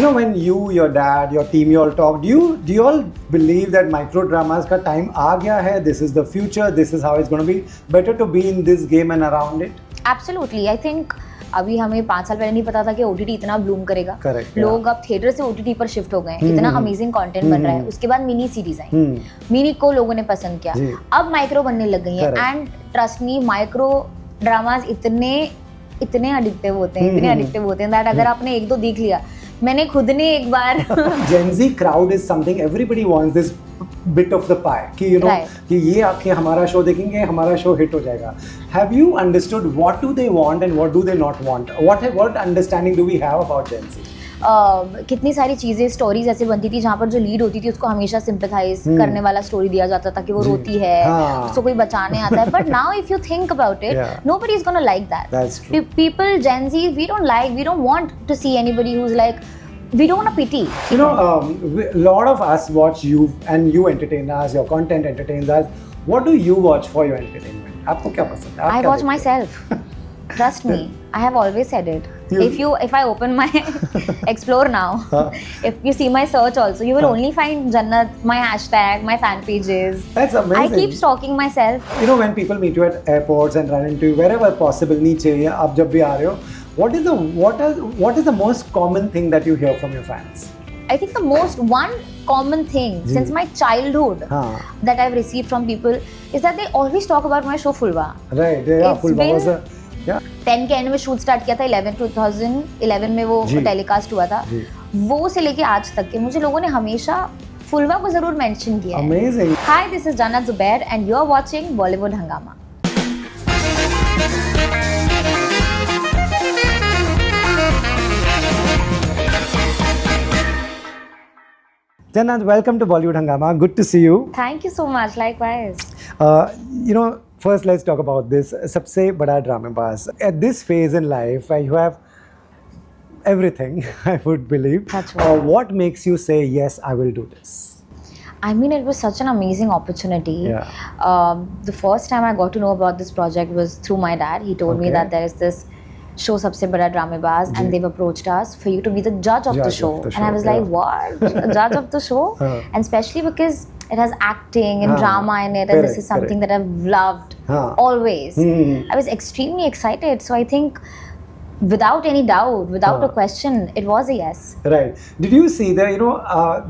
You know, when you, your dad, your team, you all talk, do you all believe that micro dramas का time आ गया है? This is the future. This is how it's going to be. Better to be in this game and around it. Absolutely. I think अभी हमें 5 साल पहले नहीं पता था कि OTT इतना ब्लूम करेगा. Correct, लोग अब थिएटर से OTT पर शिफ्ट हो गए हैं. इतना अमेजिंग कंटेंट बन रहा है. उसके बाद मिनी सीरीज आई. मिनी को लोगों ने पसंद किया. अब माइक्रो बनने लग गई है. And trust me, micro dramas इतने एडिक्टिव होते हैं दैट अगर आपने एक दो देख लिया, मैंने खुद ने एक बार Gen Z crowd is something everybody wants this bit of the pie कि you know Right. कि ये आके हमारा शो देखेंगे, हमारा शो हिट हो जाएगा. Have you understood what do they want and what do they not want? What understanding do we have about Gen Z? कितनी सारी चीज़ें, स्टोरीज ऐसे बनती थी जहाँ पर जो लीड होती थी उसको हमेशा सिंपैथाइज करने वाला स्टोरी दिया जाता था कि वो रोती है, उसको कोई बचाने आता है. But now if you think about it, nobody is gonna like that. People, gen Z, we don't want to see anybody who is like, we don't want to pity. You know, a lot of us watch you and you entertain us, your content entertains us. What do you watch for your entertainment? आपको क्या पसंद है? I watch myself. Trust me, I have always said it. If I open my explore now, if you see my search also, you will only find Jannat, my hashtag, my fan pages. That's amazing. I keep stalking myself. You know, when people meet you at airports and run into you wherever possible, नीचे या आप जब भी आ रहे हो, what is the most common thing that you hear from your fans? I think the one common thing since my childhood that I've received from people is that they always talk about my show Fulwa. Right, yeah, Fulwa was a 10 के and में shoot start किया था. 2011 में वो telecast हुआ था. वो से लेके आज तक के मुझे लोगों ने हमेशा फुलवा को जरूर मेंशन किया है. Amazing. Hi, this is Jannat Zubair and you are watching Bollywood Hungama. Jannat, welcome to Bollywood Hungama. Good to see you. Thank you so much. Likewise. You know, first let's talk about this. सबसे बड़ा ड्रामेबाज. At this phase in life, you have everything, I would believe. That's right. What makes you say, yes, I will do this? I mean, it was such an amazing opportunity. Yeah. The first time I got to know about this project was through my dad. He told me that there is this show सबसे बड़ा ड्रामेबाज and they've approached us for you to be the judge of the show. And I was like, what? A judge of the show? And especially because it has acting and drama in it, and this is something that I've loved always. I was extremely excited. So I think without any doubt, without a question, it was a yes. Right. Did you see that, you know,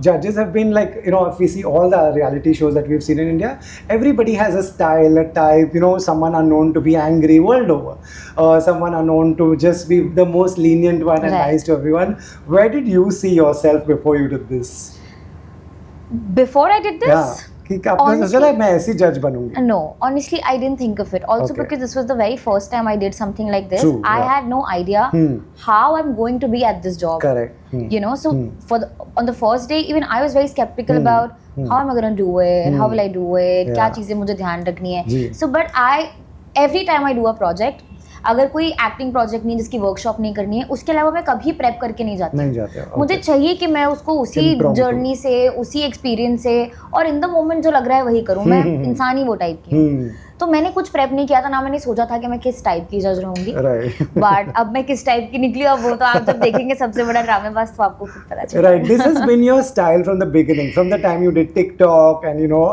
judges have been like, you know, if we see all the reality shows that we've seen in India, everybody has a style, a type, you know, someone are known to be angry world over. Someone are known to just be the most lenient one and nice to everyone. Where did you see yourself before you did this? Before I did this? Yeah. कि आपने सोचा मैं ऐसी जज बनूंगी? No, honestly, I didn't think of it. Also because this was the very first time I did something like this. True, I had no idea how I'm going to be at this job. Correct. You know, so on the first day, even I was very skeptical about how am I going to do it, how will I do it, क्या चीजें मुझे ध्यान रखनी है. So, but every time I do a project, अगर कोई acting project नहीं जिसकी वर्कशॉप नहीं करनी है, उसके अलावा मैं कभी प्रेप करके नहीं जाती. मुझे चाहिए कि मैं उसको उसी जर्नी से, उसी एक्सपीरियंस से और इन द मोमेंट जो लग रहा है वही करूँ. मैं इंसान ही वो टाइप की हूँ. तो मैंने कुछ प्रेप नहीं किया था, ना मैंने सोचा था कि मैं किस टाइप की जज रहूंगी. बट अब मैं किस टाइप की निकली, अब वो तो आप जब देखेंगे सबसे बड़ा ड्रामेबाज तो आपको खुद पता चलेगा. Right, this has been your style from the beginning, from the time you did TikTok and you know,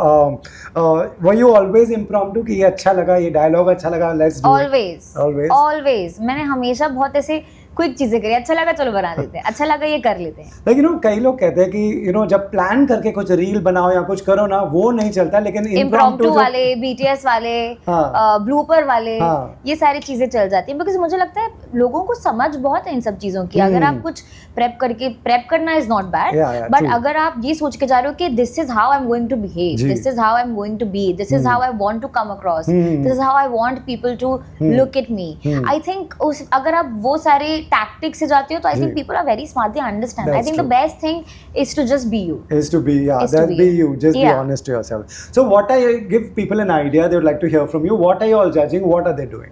were you always impromptu कि ये अच्छा लगा, ये डायलॉग अच्छा लगा, let's do it? Always. मैंने हमेशा बहुत ऐसे क्विक चीजें करी. अच्छा लगा चलो बना देते हैं, अच्छा लगा ये कर लेते हैं. लेकिन कई लोग कहते हैं कि you know, जब प्लान करके कुछ रील बनाओ या कुछ करो ना, वो नहीं चलता. लेकिन इम्प्रॉम्प्टू वाले, BTS वाले, ब्लूपर वाले, ये सारी चीजें चल जाती हैं. बिकॉज मुझे लगता है लोगों को समझ बहुत है इन सब चीजों की. अगर आप कुछ प्रेप करना इज नॉट बैड, बट अगर आप ये सोच के जा रहे हो कि this is how I am going to behave, this is how I am going to be, this is how I want to come across, this is how I want people to look at me, I think अगर आप वो सारे tactic से जाते हो तो I think people are very smart, they understand. I think the best thing is to just be you. Just be you. Just be honest to yourself. So what give people an idea, they would like to hear from you. What are you all judging? What are they doing?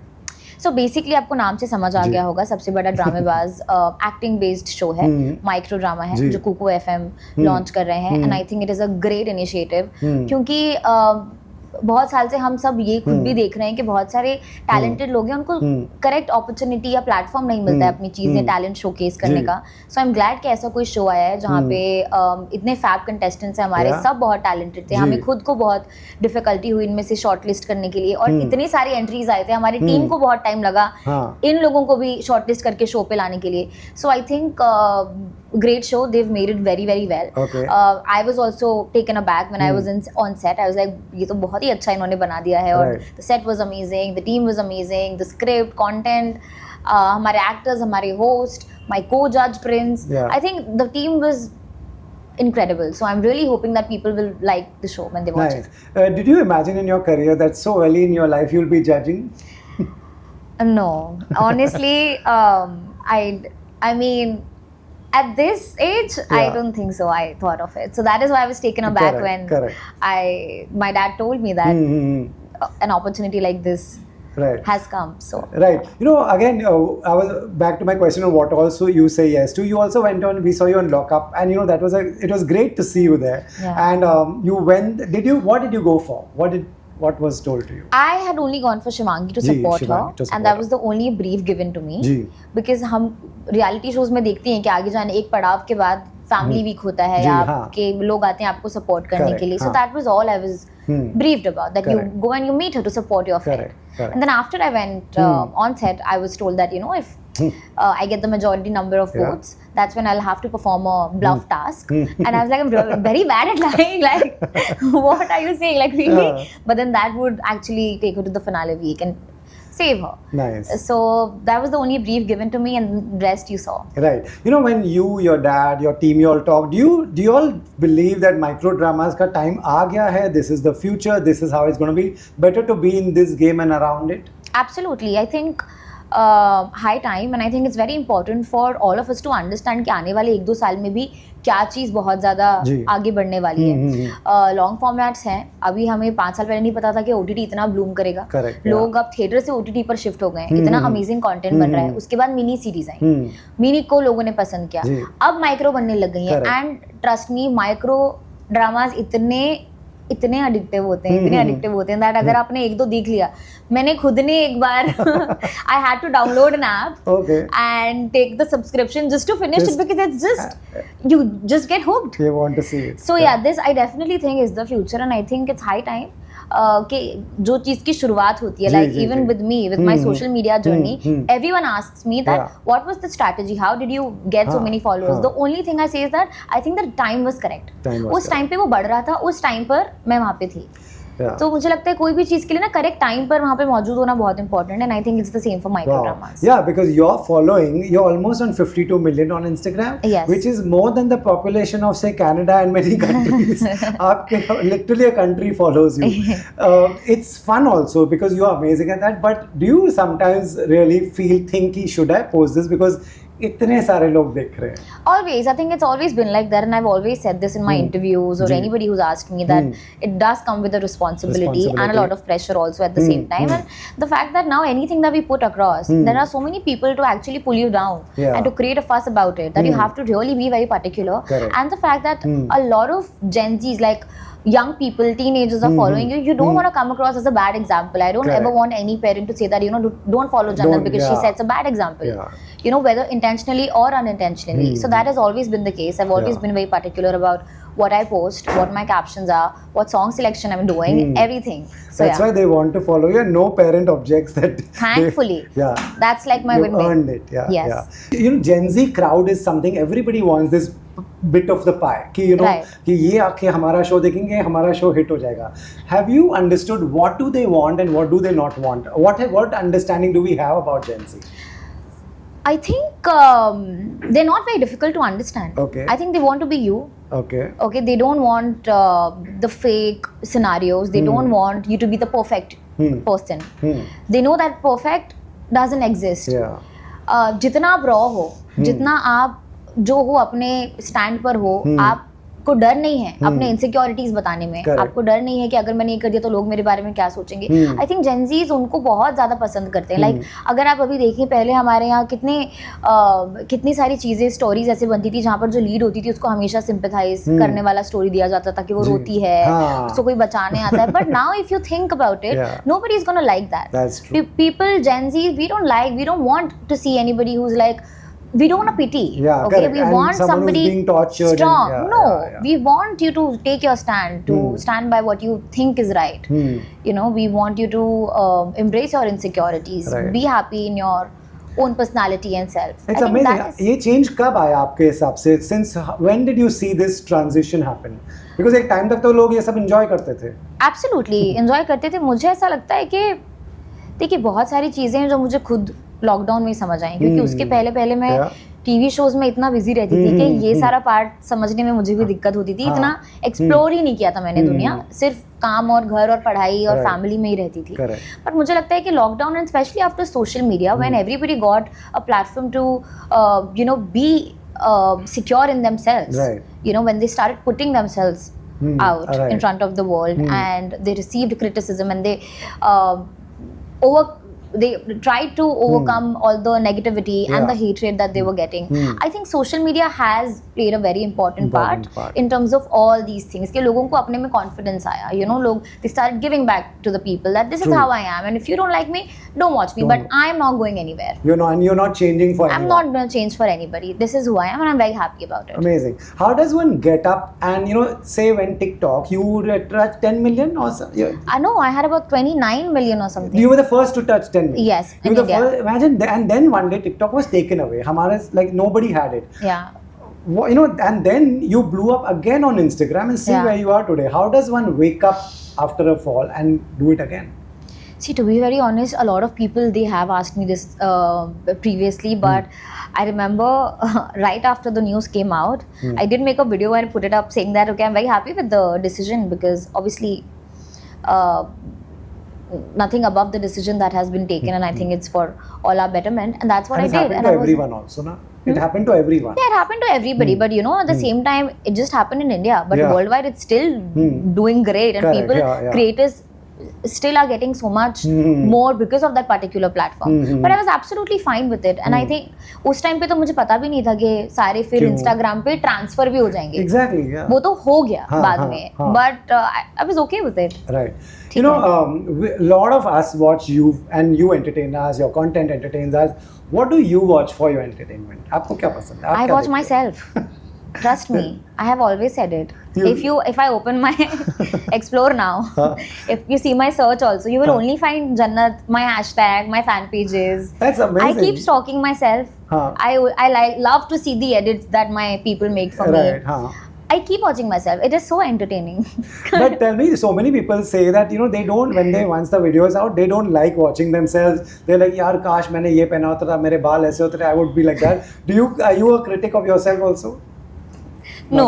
So basically आपको नाम से समझ आ गया होगा, सबसे बड़ा ड्रामेबाज acting based show है, micro drama है जो कुकू FM लॉन्च कर रहे हैं. And I think it is a great initiative क्योंकि बहुत साल से हम सब ये खुद भी देख रहे हैं कि बहुत सारे टैलेंटेड लोग हैं, उनको करेक्ट अपॉर्चुनिटी या प्लेटफॉर्म नहीं मिलता है अपनी चीजें टैलेंट शोकेस करने का. सो आई एम ग्लैड कि ऐसा कोई शो आया है जहाँ पे इतने फैब कंटेस्टेंट्स हैं हमारे, सब बहुत टैलेंटेड थे. हमें खुद को बहुत डिफिकल्टी हुई इनमें से शॉर्टलिस्ट करने के लिए, और इतनी सारी एंट्रीज आए थे, हमारी टीम को बहुत टाइम लगा इन लोगों को भी शॉर्टलिस्ट करके शो पे लाने के लिए. So I think great show, they've made it very very well. Okay. I was also taken aback when I was on set. I was like ये तो बहुत ही अच्छा इन्होंने बना दिया है. और the set was amazing, the team was amazing, the script, content, हमारे actors, हमारे host, my co-judge Prince. I think the team was incredible. So I'm really hoping that people will like the show when they watch it. Did you imagine in your career that so early in your life you'll be judging? No, honestly, I mean, at this age, I don't think so. I thought of it. So that is why I was taken aback when my dad told me that an opportunity like this has come. So right, you know, again, I was back to my question of what also you say yes to. You also went on. We saw you on Lock Up, and you know that was it was great to see you there. And you went. What did you go for? What was told to you? I had only gone for Shivangi to support her, and that was the only brief given to me. Because हम reality shows में देखते हैं कि आगे जाने एक पड़ाव के बाद फैमिली वीक होता है या आपके लोग आते हैं आपको सपोर्ट करने के लिए. So that was all I was briefed about, that you go and you meet her to support your friend. And then after I went on set, I was told that, you know, if I get the majority number of votes, that's when I'll have to perform a bluff task. And I was like, I'm very bad at lying. Like, what are you saying? Like, really? But then that would actually take her to the finale week and save her. Nice. So that was the only brief given to me, and the rest you saw. Right. You know, when you, your dad, your team, you all talk, do you all believe that micro dramas ka time aa gaya hai? This is the future. This is how it's going to be. Better to be in this game and around it? Absolutely. I think high time, and I think it's very important for all of us to understand कि आने वाले 1-2 साल में भी क्या चीज़ बहुत ज़्यादा आगे बढ़ने वाली है. लॉन्ग फॉर्मेट्स हैं. अभी हमें 5 साल पहले नहीं पता था कि OTT इतना ब्लूम करेगा. लोग अब थिएटर से OTT पर शिफ्ट हो गए हैं. इतना अमेजिंग कंटेंट बन रहा है. उसके बाद मिनी सीरीज आई, मिनी को लोगों ने पसंद किया. अब माइक्रो बनने लग गई है. And trust me, micro dramas इतने एडिक्टिव होते हैं दैट अगर आपने 1-2 देख लिया, मैंने खुद ने एक बार I had to download an app and take the subscription just to finish it, because it's just you just get hooked. You want to see it. So yeah, this I definitely think is the future, and I think it's high time कि जो चीज की शुरुआत होती है, like even with me, with my social media journey, everyone asks me that what was the strategy, how did you get so many followers? The only thing I say is that I think the time was correct. उस time पे वो बढ़ रहा था, उस time पर मैं वहाँ पे थी. तो मुझे लगता है कोई भी चीज के लिए ना करेक्ट टाइम पर वहाँ पे मौजूद होना बहुत इंपॉर्टेंट है. And I think it's the same for micro dramas. Yeah, because your following, you're almost on 52 million on Instagram, which is more than the population of say Canada and many countries. Literally a country follows you. It's fun also because you're amazing at that. But do you sometimes really think should I post this because इतने सारे लोग देख रहे हैं? Always, I think it's always been like that, and I've always said this in my interviews or anybody who's asked me that it does come with a responsibility and a lot of pressure also at the same time. And the fact that now anything that we put across, there are so many people to actually pull you down and to create a fuss about it, that you have to really be very particular. And the fact that a lot of Gen Zs, like young people, teenagers are following you, you don't want to come across as a bad example. I don't ever want any parent to say that, you know, don't follow Jannat because she sets a bad example. You know, whether intentionally or unintentionally. So that has always been the case. I've always been very particular about what I post, what my captions are, what song selection I'm doing, everything. So that's why they want to follow you, and no parent objects that. Thankfully. That's like my win. You earned it. You know, Gen Z crowd is something everybody wants this bit of the pie. कि you know कि ये आके हमारा show देखेंगे, हमारा show hit हो जाएगा. Have you understood what do they want and what do they not want? What understanding do we have about Gen Z? I think they're not very difficult to understand. I think they want to be you. Okay. They don't want the fake scenarios. They don't want you to be the perfect person. They know that perfect doesn't exist. जितना आप raw हो, जितना आप जो हो अपने stand पर हो, आप आपको डर नहीं है अपने इनसिक्योरिटीज बताने में, आपको डर नहीं है कि अगर मैंने ये कर दिया तो लोग मेरे बारे में क्या सोचेंगे। आई थिंक जेनजीज उनको बहुत ज्यादा पसंद करते हैं। लाइक अगर आप अभी देखें, पहले हमारे यहाँ कितनी सारी चीजें, स्टोरीज ऐसे बनती थी जहाँ पर जो लीड होती थी उसको हमेशा सिंपैथाइज करने वाला स्टोरी दिया जाता था कि वो रोती है, उसको कोई बचाने आता है। But now if you think about it, nobody is gonna like that. People, gen Z, we don't want to see anybody who's like, we don't want to pity. Yeah, okay, correct. we And want somebody being tortured strong. and, No, yeah. we want you to take your stand, to stand by what you think is right. You know, we want you to embrace your insecurities, right. be happy in your own personality and self. It's amazing. ये change कब आया आपके हिसाब से? Since when did you see this transition happen? Because एक time तक तो लोग ये सब enjoy करते थे. Absolutely, enjoy करते थे. मुझे ऐसा लगता है कि देखिए बहुत सारी चीज़ें हैं जो मुझे खुद लॉकडाउन में ही समझ आई, क्योंकि उसके पहले मैं टीवी शोज में इतना बिजी रहती थी कि ये सारा पार्ट समझने में मुझे भी दिक्कत होती थी। इतना एक्सप्लोर ही नहीं किया था मैंने दुनिया, सिर्फ काम और घर और पढ़ाई और फैमिली में ही रहती थी। बट मुझे लगता है कि lockdown and specially after social media, when everybody got a platform to you know be secure in themselves, you know, when they started putting themselves out in front of the world, and they received criticism, and they tried to overcome all the negativity and the hatred that they were getting. I think social media has played a very important part in terms of all these things. कि लोगों को अपने में confidence आया, you know, लोग they started giving back to the people that this is how I am, and if you don't like me, don't watch me, but I am not going anywhere. You're not changing for anyone. I'm not going to change for anybody. This is who I am, and I'm very happy about it. Amazing. How does one get up and, you know, say when TikTok, you touched 10 million or something? I know, I had about 29 million or something. You were the first to touch 10 million. Yes, you were the first, imagine, and then one day TikTok was taken away. हमारे, like, nobody had it. Yeah. You know, and then you blew up again on Instagram, and see where you are today. How does one wake up after a fall and do it again? See, to be very honest, a lot of people, they have asked me this previously, but I remember right after the news came out, I did make a video and put it up saying that, okay, I'm very happy with the decision, because obviously nothing above the decision that has been taken, and I think it's for all our betterment, and that's what I did. And it happened to everyone also, na? It happened to everyone. Yeah, it happened to everybody, but you know, at the same time, it just happened in India, but worldwide it's still doing great, and people, creators still are getting so much more because of that particular platform. But I was absolutely fine with it, and I think उस time पे तो मुझे पता भी नहीं था कि सारे फिर Instagram पे ट्रांसफर भी हो जाएंगे. Exactly, yeah. वो तो हो गया बाद में, but I was okay with it. Right. You know, a lot of us watch you, and you entertain us. Your content entertains us. What do you watch for your entertainment? आपको क्या पसंद है? I watch myself. Trust me, I have always said it. If I open my Explore now, if you see my search also, you will only find Jannat, my hashtag, my fan pages. That's amazing. I keep stalking myself. I love to see the edits that my people make for me. I keep watching myself. It is so entertaining. But tell me, so many people say that, you know, they don't, when they, once the video is out, they don't like watching themselves. They're like, yaar, kash maine ye pehna hota tha, mere baal aise hote the, I would be like that. Are you a critic of yourself also? No,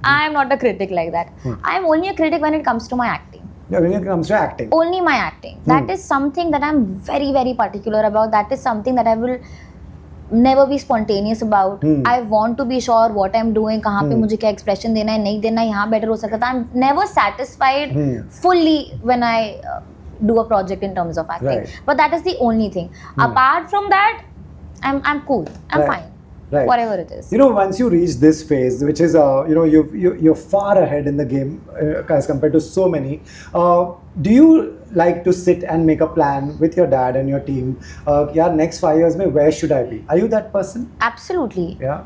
I am not a critic like that. I am only a critic when it comes to my acting. Yeah, when it comes to acting. Only my acting. That is something that I'm very, very particular about. That is something that I will never be spontaneous about. I want to be sure what I'm doing, कहाँ पे मुझे क्या expression देना है, नहीं देना है, यहाँ better हो सकता था. I'm never satisfied fully when I do a project in terms of acting. But that is the only thing. Apart from that, I'm cool. I'm fine. Right. Whatever it is. You know, once you reach this phase, which is, you know, you're far ahead in the game as compared to so many. Do you like to sit and make a plan with your dad and your team? Yeah, next 5 years, where should I be? Are you that person? Absolutely. Yeah.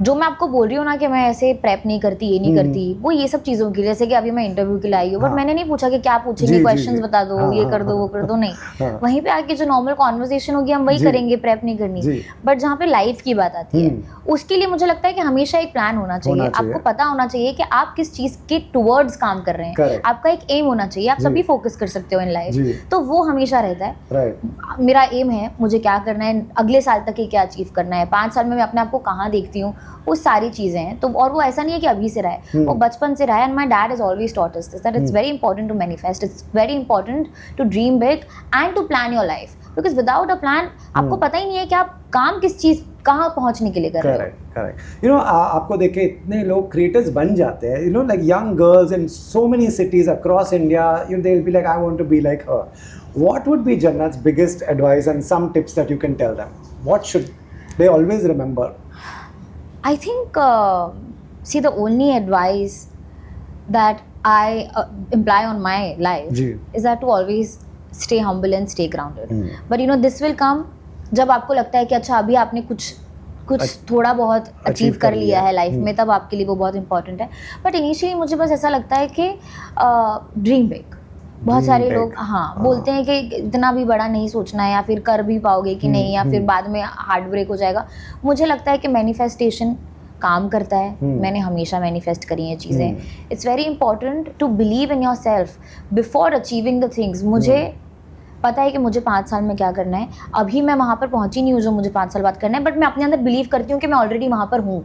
जो मैं आपको बोल रही हूँ ना कि मैं ऐसे प्रेप नहीं करती, ये नहीं करती, वो ये सब चीज़ों के लिए, जैसे कि अभी मैं इंटरव्यू के लिए आई हूँ, बट मैंने नहीं पूछा कि क्या पूछेंगे, क्वेश्चंस बता दो, ये कर दो, वो कर दो, नहीं. वहीं पे आके जो नॉर्मल कॉन्वर्सेशन होगी हम वही करेंगे, प्रेप नहीं करनी. बट जहाँ पे लाइफ की बात आती है, उसके लिए मुझे लगता है कि हमेशा एक प्लान होना चाहिए. आपको पता होना चाहिए कि आप किस चीज़ के टुवर्ड्स काम कर रहे हैं. आपका एक एम होना चाहिए. आप सभी फोकस कर सकते हो इन लाइफ, तो वो हमेशा रहता है. मेरा एम है, मुझे क्या करना है, अगले साल तक क्या अचीव करना है, 5 साल में मैं अपने आप को कहाँ देखती हूँ, वो सारी चीज़ें हैं। तो और वो ऐसा नहीं है कि अभी से रहा है, वो बचपन से रहा है। And my dad is always taught us this that it's very important to manifest, it's very important to dream big and to plan your life, because without a plan आपको पता ही नहीं है कि आप काम किस चीज़ कहाँ पहुँचने के लिए कर रहे हो। करेक्ट। आपको देख के इतने लोग क्रिएटर्स बन जाते हैं, like young girls in so many cities across India, they will be like, I want to be like her. What would be Jannat's biggest advice and some tips that you can tell them? What should they always remember? I think, see, the only advice that I imply on my life is that to always stay humble and stay grounded. But this will come जब आपको लगता है कि अच्छा अभी आपने कुछ थोड़ा बहुत अचीव कर लिया है लाइफ में, तब आपके लिए वो बहुत इंपॉर्टेंट है। बट इनिशियली मुझे बस ऐसा लगता है कि ड्रीम बिग। बहुत सारे लोग बोलते हैं कि इतना भी बड़ा नहीं सोचना है, या फिर कर भी पाओगे कि नहीं, या फिर बाद में हार्ट ब्रेक हो जाएगा। मुझे लगता है कि मैनिफेस्टेशन काम करता है। मैंने हमेशा मैनिफेस्ट करी हैं चीज़ें। It's very important to believe in yourself before achieving the things. मुझे पता है कि मुझे 5 साल में क्या करना है। अभी मैं वहाँ पर पहुँची नहीं हूँ जो मुझे 5 साल बाद करना है, बट मैं अपने अंदर बिलीव करती हूँ कि मैं ऑलरेडी वहाँ पर हूँ।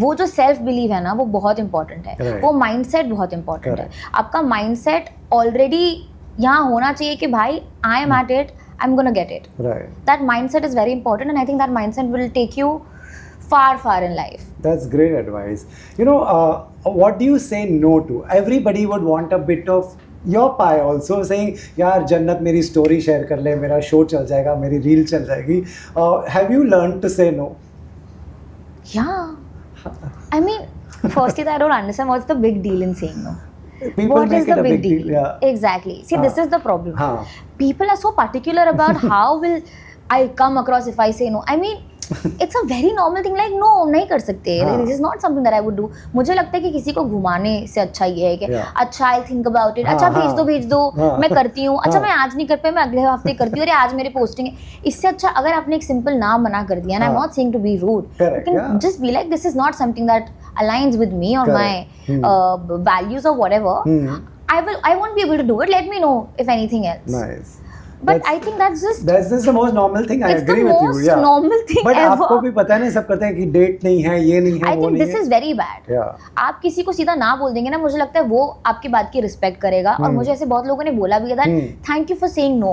वो जो सेल्फ बिलीव है ना, वो बहुत इंपॉर्टेंट है। वो माइंडसेट बहुत इंपॉर्टेंट है। आपका माइंडसेट ऑलरेडी यहाँ होना चाहिए कि भाई I am at it, I am gonna get it. That mindset is very important and I think that mindset will take you far in life. That's great advice. What do you say no to? Everybody would want a bit of your pie also, saying यार जन्नत मेरी story share कर ले, मेरा show चल जाएगा, मेरी reel चल जाएगी. Have you learned to say no? Yeah. I mean, firstly, I don't understand what's the big deal in saying no. People what make is it the a big deal? Yeah. Exactly. See, this is the problem. People are so particular about how will I come across if I say no. I mean, it's a very normal thing. Like no, नहीं कर सकते. This is not something that I would do. मुझे लगता है कि किसी को घुमाने से अच्छा ये है कि अच्छा I'll think about it. अच्छा भेज दो मैं करती हूँ. अच्छा मैं आज नहीं कर पाई, मैं अगले हफ्ते करती हूँ. अरे आज मेरे पोस्टिंग है. इससे अच्छा अगर आपने एक सिंपल ना मना कर दिया, and I'm not saying to be rude. You can just be like, this is not something that aligns with me or my values or whatever. I won't be able to do it. Let me know if anything else. Nice. But I think that's just the most normal thing. I agree with you. It's the most normal thing but ever. आपको भी पता नहीं, सब कहते हैं कि date नहीं है, ये नहीं है, I think this is very bad. आप किसी को सीधा ना बोल देंगे ना, मुझे लगता है वो आपकी बात की रिस्पेक्ट करेगा। और मुझे ऐसे बहुत लोगों ने बोला भी था, thank you for saying no.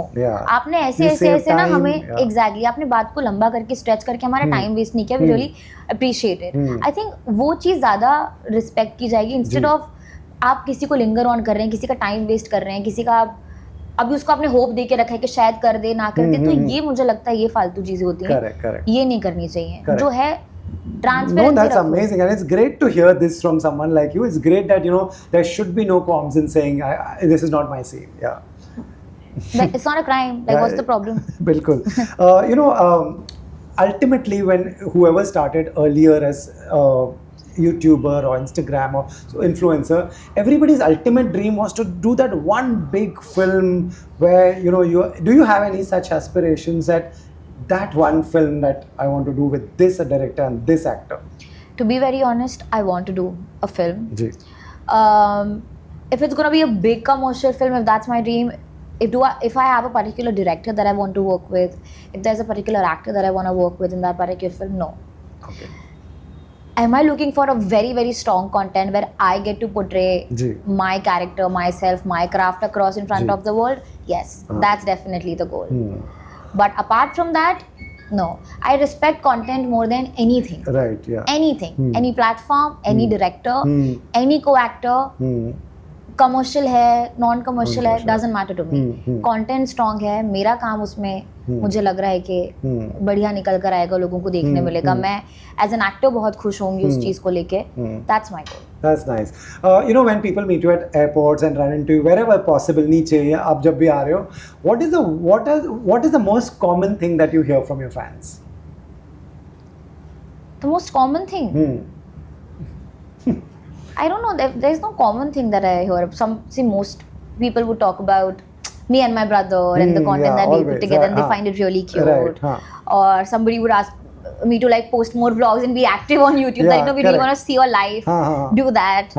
आपने ऐसे ना हमें एग्जैक्टली आपने बात को लंबा करके स्ट्रेच करके हमारा टाइम वेस्ट नहीं किया। We really appreciate it. I think वो चीज़ ज़्यादा रिस्पेक्ट की जाएगी, इंस्टेड ऑफ आप किसी को लिंगर ऑन कर रहे हैं, किसी का टाइम वेस्ट कर रहे हैं, किसी का अभी उसको आपने होप दे के रखा है कि शायद कर दे ना कर दे। तो ये मुझे लगता है ये फालतू चीजें होती हैं, ये नहीं करनी चाहिए। जो है transparency. No, that's amazing, and it's great to hear this from someone like you. It's great that there should be no qualms in saying this is not my scene. It's not a crime. Like what's the problem? Bilkul. Ultimately, when whoever started earlier as YouTuber or Instagram or influencer, everybody's ultimate dream was to do that one big film where do you have any such aspirations that one film that I want to do with this director and this actor? To be very honest, I want to do a film. If it's going to be a big commercial film, if that's my dream, if I have a particular director that I want to work with, if there's a particular actor that I want to work with in that particular film, no. Okay. Am I looking for a very, very strong content where I get to portray my character, myself, my craft across in front of the world? Yes, that's definitely the goal. But apart from that, no. I respect content more than anything. Right, yeah. Anything. Any platform, any director, any co-actor. Commercial है, non commercial है, doesn't matter to me. Content strong है, मेरा काम उसमें मुझे लग रहा है कि बढ़िया निकल कर आएगा, लोगों को देखने मिलेगा। मैं एज एन एक्टर बहुत खुश होंगी उस चीज को लेके। That's my goal. That's nice. When people meet you at airports and run into you wherever possible, नीचे या आप जब भी आ रहे हो, what is the most common thing that you hear from your fans? The most common thing? I don't know. There's no common thing that I hear. Most people would talk about me and my brother and the content that we put together, and they find it really cute. Or somebody would ask me to post more vlogs and be active on YouTube. That we really want to see your life. Do that.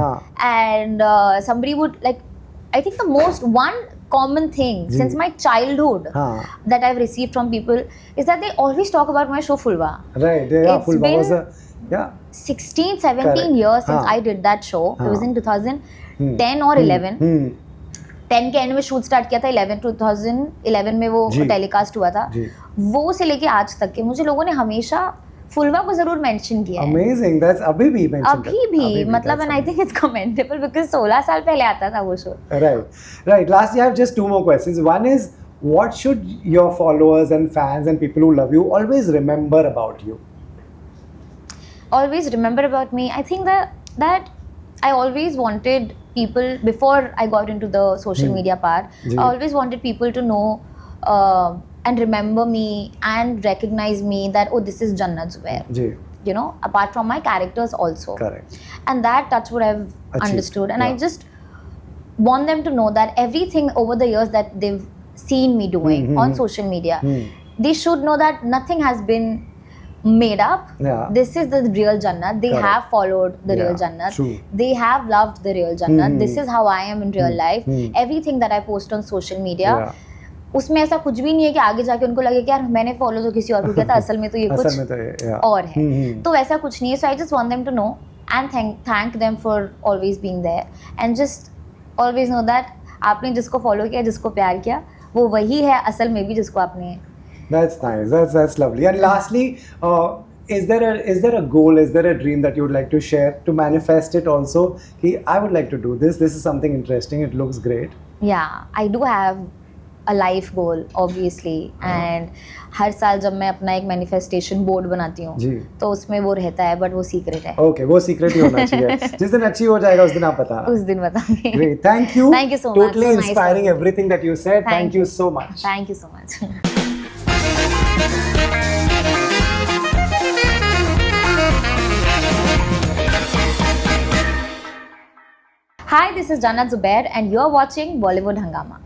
And somebody would I think the one common thing since my childhood that I've received from people is that they always talk about my show Fulwa. Right. Yeah. It's Fulwa been was a 16, 17 Correct. years since I did that show. It was in 2010 or 11. 10 के and में shoot start किया था 2011 में वो telecast हुआ था. वो से लेके आज तक के मुझे लोगों ने हमेशा फुलवा को जरूर मेंशन किया है. अमेजिंग. दैट्स अभी भी मतलब and I think it's commendable because 16 साल पहले आता था वो show. Right. Last I have just two more questions. One is what should your followers and fans and people who love you always remember about you? Always remember about me. I think that I always wanted people, before I got into the social media part, I always wanted people to know and remember me and recognize me that, oh, this is Jannat Zubair. You know, apart from my characters also. Correct. And that touch what I've understood. And I just want them to know that everything over the years that they've seen me doing on social media, they should know that nothing has been made up. This is the real Jannat. They have followed the real Jannat. They have loved the real Jannat. This is how I am in real life. Everything that I post on social media, उसमें ऐसा कुछ भी नहीं है कि आगे जाके उनको लगे कि यार मैंने फॉलो तो किसी और को किया था, असल में तो ये कुछ और है. तो वैसा कुछ नहीं है. So I just want them to know and thank them for always being there and just always know that आपने जिसको फॉलो किया, जिसको प्यार किया, वो वही है असल में भी जिसको आपने. That's nice. That's lovely. And lastly, is there a goal? Is there a dream that you would like to share to manifest it also? I would like to do this. This is something interesting. It looks great. Yeah, I do have a life goal, obviously. And हर साल जब मैं अपना एक manifestation board बनाती हूँ तो उसमें वो रहता है, बट वो सीक्रेट है. ओके, वो सीक्रेट ही होना चाहिए. जिस दिन अच्छी हो जाएगा उस दिन आप बताना. उस दिन बताएंगे. Great. Thank you. Thank you so much. Totally inspiring everything that you said. Thank you so much. Thank you so much. Hi, this is Jannat Zubair and you're watching Bollywood Hungama.